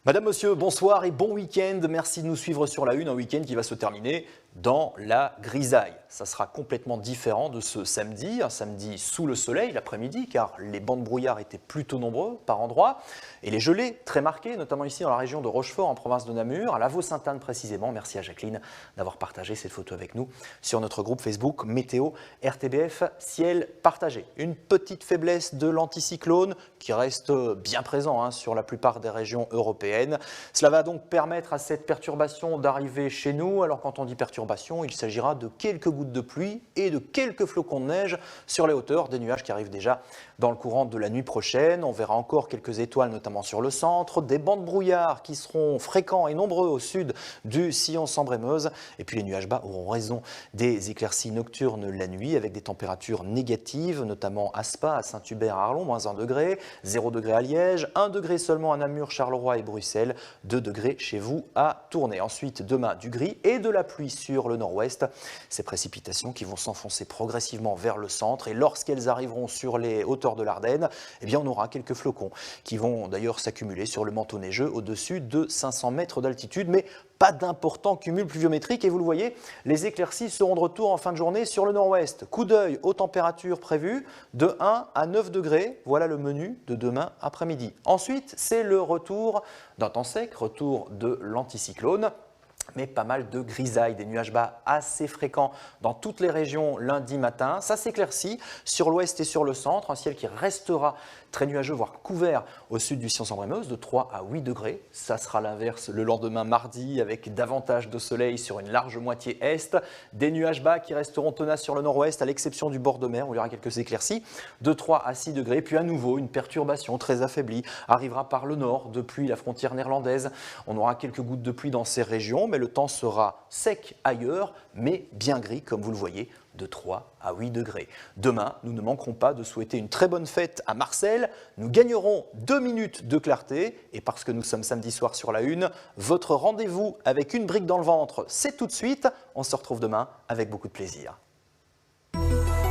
Madame, monsieur, bonsoir et bon week-end. Merci de nous suivre sur la Une, un week-end qui va se terminer dans la grisaille. Ça sera complètement différent de ce samedi, un samedi sous le soleil l'après-midi, car les bancs de brouillard étaient plutôt nombreux par endroits, et les gelées très marquées, notamment ici dans la région de Rochefort, en province de Namur, à Lavaux-Sainte-Anne précisément. Merci à Jacqueline d'avoir partagé cette photo avec nous sur notre groupe Facebook Météo RTBF Ciel Partagé. Une petite faiblesse de l'anticyclone qui reste bien présent sur la plupart des régions européennes. Cela va donc permettre à cette perturbation d'arriver chez nous. Alors quand on dit perturbation, il s'agira de quelques gouttes de pluie et de quelques flocons de neige sur les hauteurs, des nuages qui arrivent déjà dans le courant de la nuit prochaine. On verra encore quelques étoiles, notamment sur le centre, des bancs de brouillard qui seront fréquents et nombreux au sud du sillon Sambre-et-Meuse. Et puis les nuages bas auront raison des éclaircies nocturnes la nuit avec des températures négatives, notamment à Spa, à Saint-Hubert, à Arlon, -1 degré, 0 degré à Liège, 1 degré seulement à Namur, Charleroi et Bruxelles, 2 degrés chez vous à Tournai. Ensuite, demain, du gris et de la pluie sur le nord-ouest. Ces précipitations qui vont s'enfoncer progressivement vers le centre et lorsqu'elles arriveront sur les hauteurs de l'Ardenne, eh bien on aura quelques flocons qui vont d'ailleurs s'accumuler sur le manteau neigeux au-dessus de 500 mètres d'altitude, mais pas d'importants cumuls pluviométriques et vous le voyez, les éclaircies seront de retour en fin de journée sur le nord-ouest. Coup d'œil aux températures prévues de 1 à 9 degrés, voilà le menu de demain après-midi. Ensuite, c'est le retour d'un temps sec, retour de l'anticyclone. Mais pas mal de grisailles, des nuages bas assez fréquents dans toutes les régions lundi matin. Ça s'éclaircit sur l'ouest et sur le centre, un ciel qui restera très nuageux, voire couvert au sud du sillon Sambre-et-Meuse, de 3 à 8 degrés. Ça sera l'inverse le lendemain mardi, avec davantage de soleil sur une large moitié est. Des nuages bas qui resteront tenaces sur le nord-ouest, à l'exception du bord de mer, où il y aura quelques éclaircies, de 3 à 6 degrés. Puis à nouveau, une perturbation très affaiblie arrivera par le nord, depuis la frontière néerlandaise. On aura quelques gouttes de pluie dans ces régions, mais le temps sera sec ailleurs, mais bien gris, comme vous le voyez, de 3 à 8 degrés. Demain, nous ne manquerons pas de souhaiter une très bonne fête à Marseille. Nous gagnerons 2 minutes de clarté. Et parce que nous sommes samedi soir sur la Une, votre rendez-vous avec une brique dans le ventre, c'est tout de suite. On se retrouve demain avec beaucoup de plaisir.